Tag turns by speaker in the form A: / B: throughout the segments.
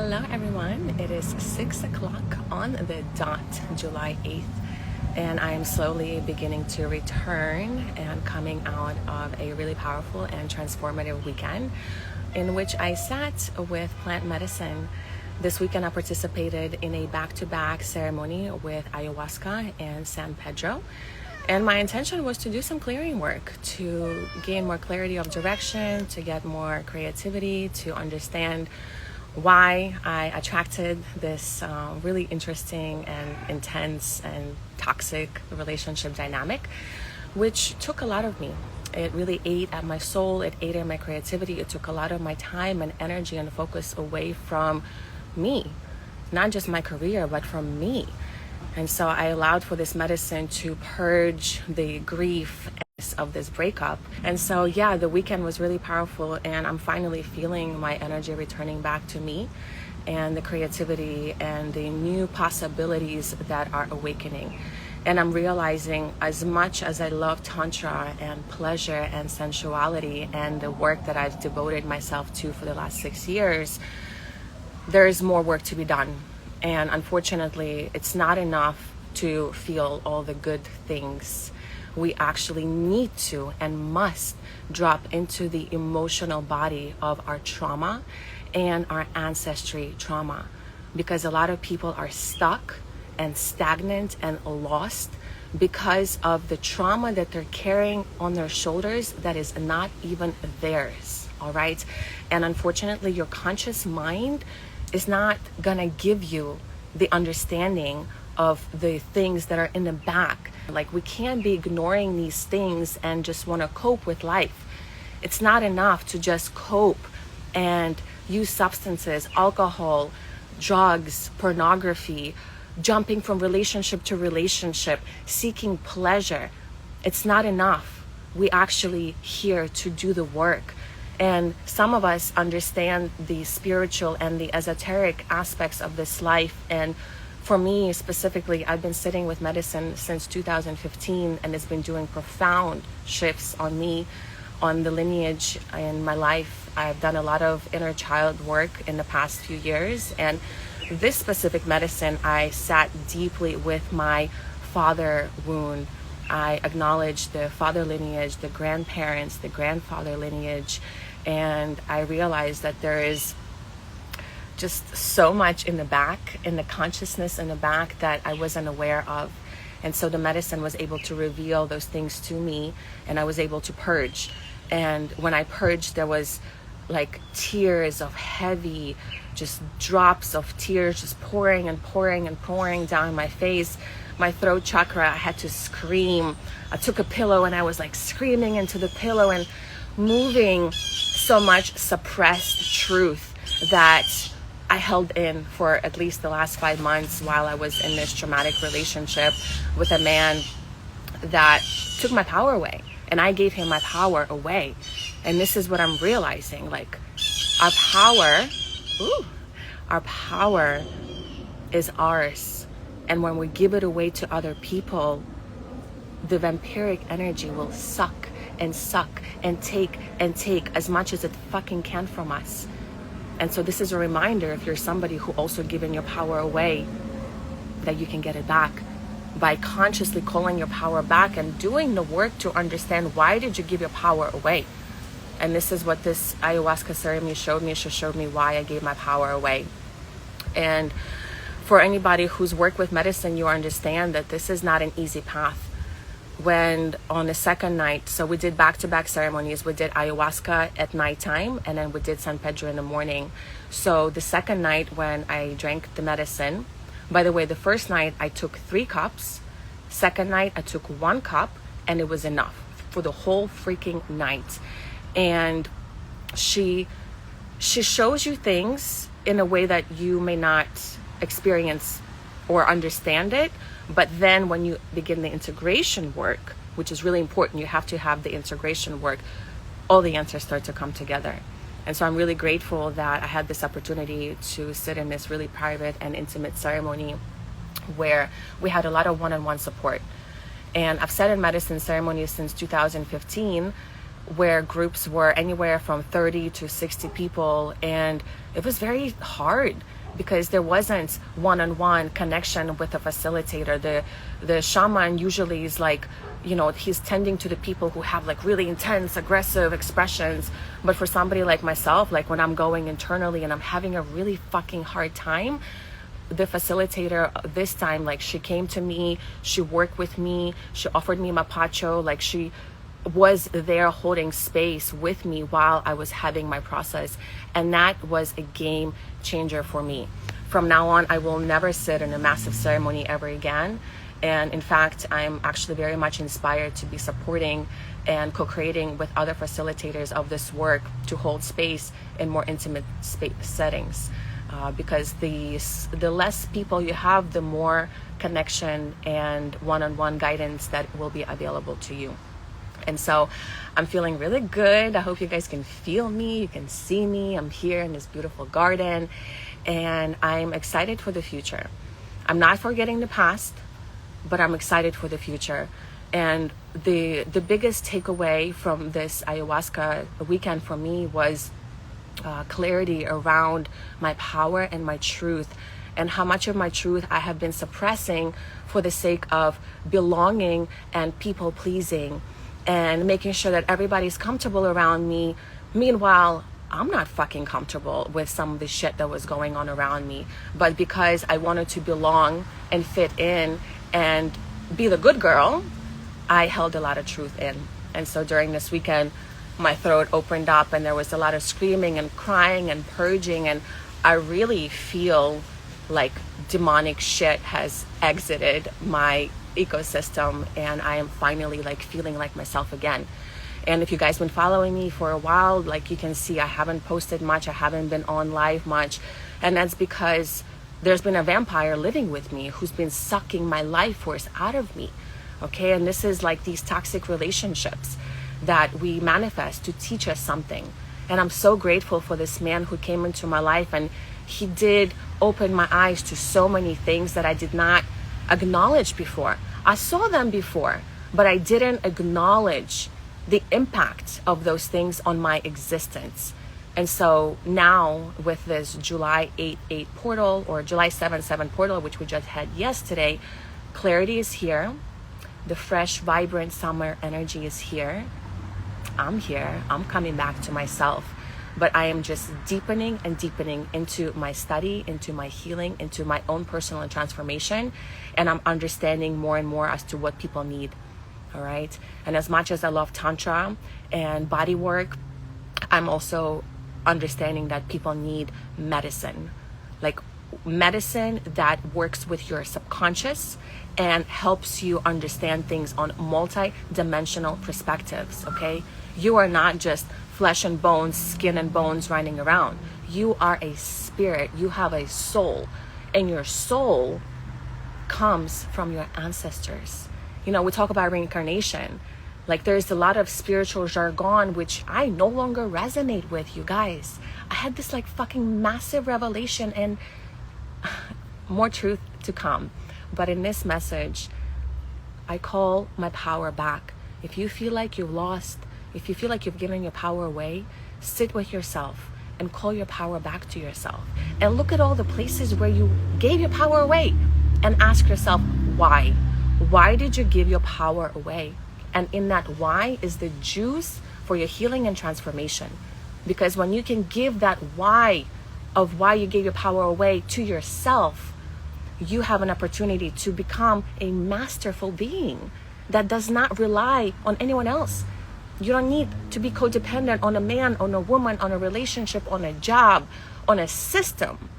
A: Hello everyone, it is 6 o'clock on the dot, July 8th, and I am slowly beginning to return and coming out of a really powerful and transformative weekend in which I sat with plant medicine. This weekend I participated in a back-to-back ceremony with ayahuasca and San Pedro. And my intention was to do some clearing work, to gain more clarity of direction, to get more creativity, to understand why I attracted this really interesting and intense and toxic relationship dynamic, which took a lot of me. It really ate at my soul, it ate at my creativity, it took a lot of my time and energy and focus away from me, not just my career, but from me. And so I allowed for this medicine to purge the grief of this breakup. And so, yeah, the weekend was really powerful, and I'm finally feeling my energy returning back to me and the creativity and the new possibilities that are awakening. And I'm realizing, as much as I love Tantra and pleasure and sensuality and the work that I've devoted myself to for the last 6 years, there is more work to be done. And unfortunately, it's not enough to feel all the good things. We actually need to and must drop into the emotional body of our trauma and our ancestry trauma, because a lot of people are stuck and stagnant and lost because of the trauma that they're carrying on their shoulders that is not even theirs. All right. And unfortunately, your conscious mind is not gonna give you the understanding of the things that are in the back. Like, we can't be ignoring these things and just want to cope with life. It's not enough to just cope and use substances, alcohol, drugs, pornography, jumping from relationship to relationship, seeking pleasure. It's not enough. We actually here to do the work. And some of us understand the spiritual and the esoteric aspects of this life. And for me specifically, I've been sitting with medicine since 2015, and it's been doing profound shifts on me, on the lineage in my life. I've done a lot of inner child work in the past few years. And this specific medicine, I sat deeply with my father wound. I acknowledged the father lineage, the grandparents, the grandfather lineage. And I realized that there is just so much in the back, in the consciousness in the back, that I wasn't aware of. And so the medicine was able to reveal those things to me, and I was able to purge. And when I purged, there was like tears of heavy, just drops of tears just pouring and pouring and pouring down my face. My throat chakra, I had to scream. I took a pillow and I was like screaming into the pillow and moving so much suppressed truth that I held in for at least the last 5 months while I was in this traumatic relationship with a man that took my power away, and I gave him my power away. And this is what I'm realizing, like, our power is ours. And when we give it away to other people, the vampiric energy will suck and suck and take as much as it fucking can from us. And so this is a reminder, if you're somebody who also given your power away, that you can get it back by consciously calling your power back and doing the work to understand, why did you give your power away? And this is what this ayahuasca ceremony showed me. It showed me why I gave my power away. And for anybody who's worked with medicine, you understand that this is not an easy path. When on the second night, so we did back-to-back ceremonies. We did ayahuasca at nighttime, and then we did San Pedro in the morning. So the second night, when I drank the medicine, by the way, the first night I took 3 cups. Second night I took 1 cup, and it was enough for the whole freaking night. And she shows you things in a way that you may not experience or understand it. But then when you begin the integration work, which is really important, you have to have the integration work, all the answers start to come together. And so I'm really grateful that I had this opportunity to sit in this really private and intimate ceremony where we had a lot of one-on-one support. And I've sat in medicine ceremonies since 2015, where groups were anywhere from 30 to 60 people, and it was very hard because there wasn't one-on-one connection with a facilitator. The shaman usually is like, he's tending to the people who have like really intense, aggressive expressions. But for somebody like myself, like when I'm going internally and I'm having a really fucking hard time, the facilitator this time, like she came to me, she worked with me, she offered me mapacho, like she was there holding space with me while I was having my process. And that was a game changer for me. From now on, I will never sit in a massive ceremony ever again. And in fact, I'm actually very much inspired to be supporting and co-creating with other facilitators of this work to hold space in more intimate settings. Because the less people you have, the more connection and one-on-one guidance that will be available to you. And so I'm feeling really good. I hope you guys can feel me, you can see me. I'm here in this beautiful garden, and I'm excited for the future. I'm not forgetting the past, but I'm excited for the future. And the biggest takeaway from this ayahuasca weekend for me was clarity around my power and my truth, and how much of my truth I have been suppressing for the sake of belonging and people pleasing and making sure that everybody's comfortable around me. Meanwhile, I'm not fucking comfortable with some of the shit that was going on around me. But because I wanted to belong and fit in and be the good girl, I held a lot of truth in. And so during this weekend, my throat opened up and there was a lot of screaming and crying and purging, and I really feel like demonic shit has exited my ecosystem, and I am finally like feeling like myself again. And if you guys been following me for a while, like you can see I haven't posted much, I haven't been on live much, and that's because there's been a vampire living with me who's been sucking my life force out of me. Okay, and this is like these toxic relationships that we manifest to teach us something. And I'm so grateful for this man who came into my life, and he did open my eyes to so many things that I did not acknowledge before. I saw them before, but I didn't acknowledge the impact of those things on my existence. And so now with this July 8/8 portal, or July 7/7 portal, which we just had yesterday, clarity is here. The fresh, vibrant summer energy is here. I'm here. I'm coming back to myself. But I am just deepening and deepening into my study, into my healing, into my own personal transformation. And I'm understanding more and more as to what people need. All right. And as much as I love Tantra and body work, I'm also understanding that people need medicine. Like medicine that works with your subconscious and helps you understand things on multi-dimensional perspectives. Okay. You are not just flesh and bones, skin and bones running around. You are a spirit. You have a soul, and your soul comes from your ancestors. You know, we talk about reincarnation. Like there's a lot of spiritual jargon which I no longer resonate with, you guys. I had this like fucking massive revelation, and more truth to come. But in this message, I call my power back. If you feel like you've lost, if you feel like you've given your power away, sit with yourself and call your power back to yourself. And look at all the places where you gave your power away and ask yourself, why? Why did you give your power away? And in that why is the juice for your healing and transformation. Because when you can give that why of why you gave your power away to yourself, you have an opportunity to become a masterful being that does not rely on anyone else. You don't need to be codependent on a man, on a woman, on a relationship, on a job, on a system,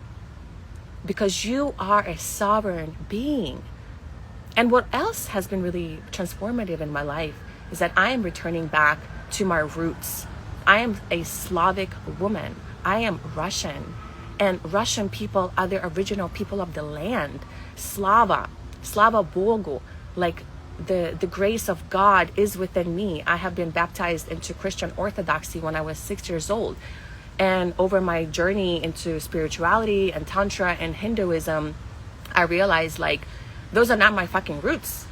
A: because you are a sovereign being. And what else has been really transformative in my life is that I am returning back to my roots. I am a Slavic woman. I am Russian. And Russian people are the original people of the land. Slava Bogu, like the grace of God is within me. I have been baptized into Christian Orthodoxy when I was 6 years old. And over my journey into spirituality and Tantra and Hinduism, I realized like, those are not my fucking roots.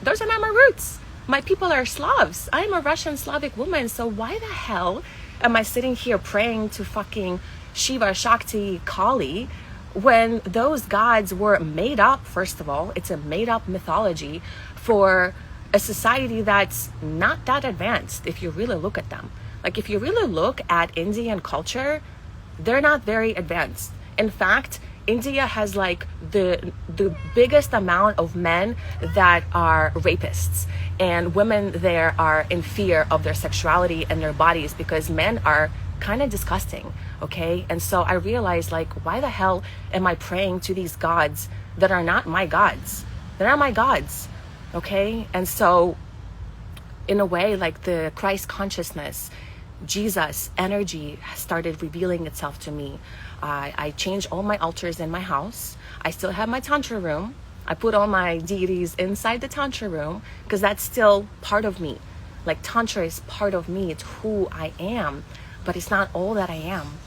A: Those are not my roots. My people are Slavs. I am a Russian Slavic woman. So why the hell am I sitting here praying to fucking Shiva, Shakti, Kali, when those gods were made up? First of all, it's a made up mythology for a society that's not that advanced if you really look at them. Like, if you really look at Indian culture, they're not very advanced. In fact, India has like the biggest amount of men that are rapists, and women there are in fear of their sexuality and their bodies because men are kind of disgusting. Okay. And so I realized, like, why the hell am I praying to these gods that are not my gods? They're not my gods. Okay. And so in a way, like, the Christ consciousness, Jesus energy started revealing itself to me. I changed all my altars in my house. I still have my Tantra room. I put all my deities inside the Tantra room because that's still part of me. Like, Tantra is part of me. It's who I am, but it's not all that I am.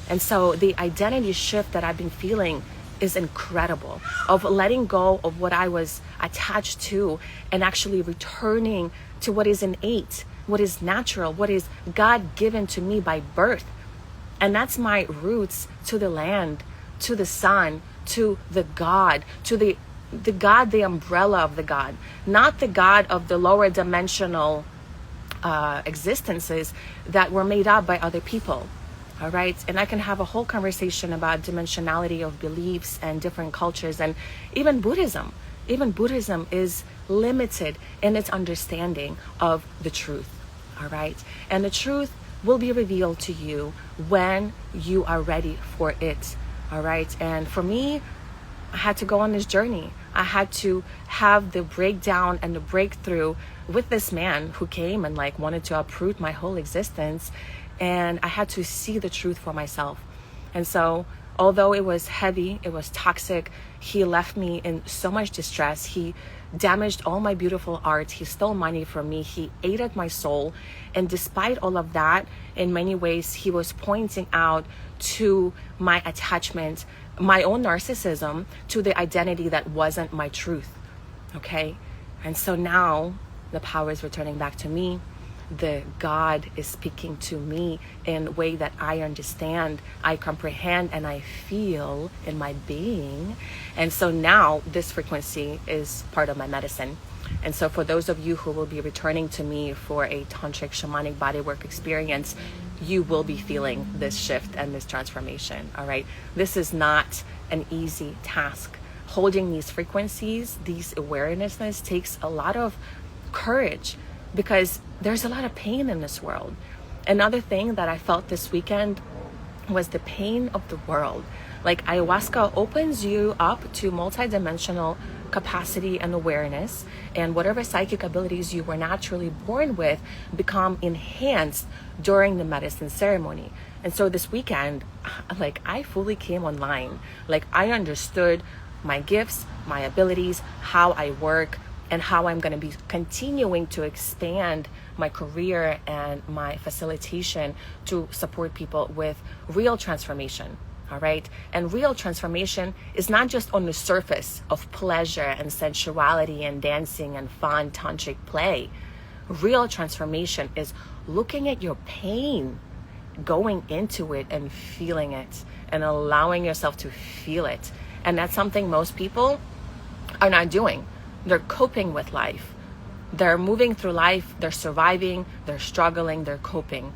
A: And so the identity shift that I've been feeling is incredible, of letting go of what I was attached to and actually returning to what is innate, what is natural, what is God given to me by birth. And that's my roots to the land, to the sun, to the God, to the God, the umbrella of the God, not the God of the lower dimensional existences that were made up by other people. All right. And I can have a whole conversation about dimensionality of beliefs and different cultures, and even Buddhism. Even Buddhism is limited in its understanding of the truth. All right. And the truth will be revealed to you when you are ready for it. All right. And for me, I had to go on this journey. I had to have the breakdown and the breakthrough with this man who came and like wanted to uproot my whole existence. And I had to see the truth for myself. And so, although it was heavy, it was toxic, he left me in so much distress. He damaged all my beautiful art. He stole money from me. He ate at my soul. And despite all of that, in many ways, he was pointing out to my attachment, my own narcissism, to the identity that wasn't my truth. Okay? And so now the power is returning back to me. The God is speaking to me in a way that I understand, I comprehend, and I feel in my being. And so now this frequency is part of my medicine. And so for those of you who will be returning to me for a tantric shamanic bodywork experience, you will be feeling this shift and this transformation. All right. This is not an easy task. Holding these frequencies, these awarenesses, takes a lot of courage, because there's a lot of pain in this world. Another thing that I felt this weekend was the pain of the world. Like, ayahuasca opens you up to multidimensional capacity and awareness, and whatever psychic abilities you were naturally born with become enhanced during the medicine ceremony. And so this weekend, like, I fully came online. Like, I understood my gifts, my abilities, how I work, and how I'm going to be continuing to expand my career and my facilitation to support people with real transformation. All right. And real transformation is not just on the surface of pleasure and sensuality and dancing and fun tantric play. Real transformation is looking at your pain, going into it and feeling it, and allowing yourself to feel it. And that's something most people are not doing. They're coping with life. They're moving through life. They're surviving. They're struggling. They're coping.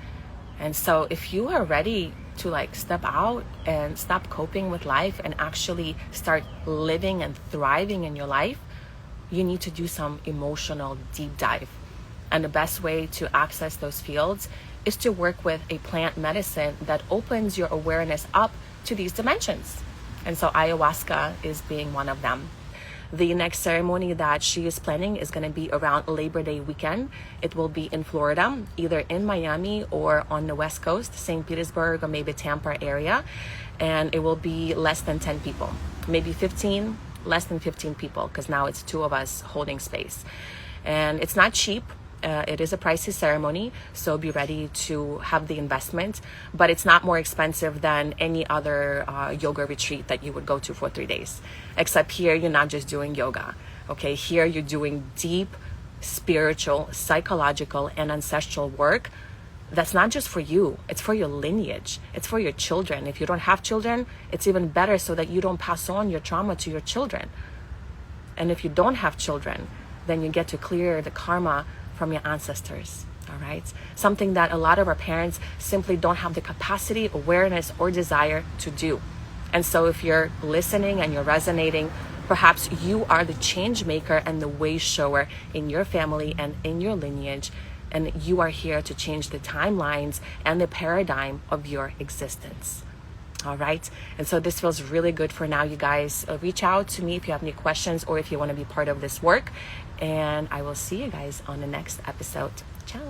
A: And so if you are ready to like step out and stop coping with life and actually start living and thriving in your life, you need to do some emotional deep dive. And the best way to access those fields is to work with a plant medicine that opens your awareness up to these dimensions. And so ayahuasca is being one of them. The next ceremony that she is planning is going to be around Labor Day weekend. It will be in Florida, either in Miami or on the West Coast, St. Petersburg or maybe Tampa area. And it will be less than 10 people, maybe 15, less than 15 people, because now it's 2 of us holding space. And it's not cheap. It is a pricey ceremony, so be ready to have the investment, but it's not more expensive than any other yoga retreat that you would go to for 3 days. Except here, you're not just doing yoga. Okay, here you're doing deep spiritual, psychological, and ancestral work that's not just for you, it's for your lineage, it's for your children. If you don't have children, it's even better so that you don't pass on your trauma to your children. And if you don't have children, then you get to clear the karma from your ancestors. All right. Something that a lot of our parents simply don't have the capacity, awareness, or desire to do. And so if you're listening and you're resonating, perhaps you are the change maker and the way shower in your family and in your lineage. And you are here to change the timelines and the paradigm of your existence. All right. And so this feels really good for now, you guys. Reach out to me if you have any questions or if you want to be part of this work. And I will see you guys on the next episode. Ciao.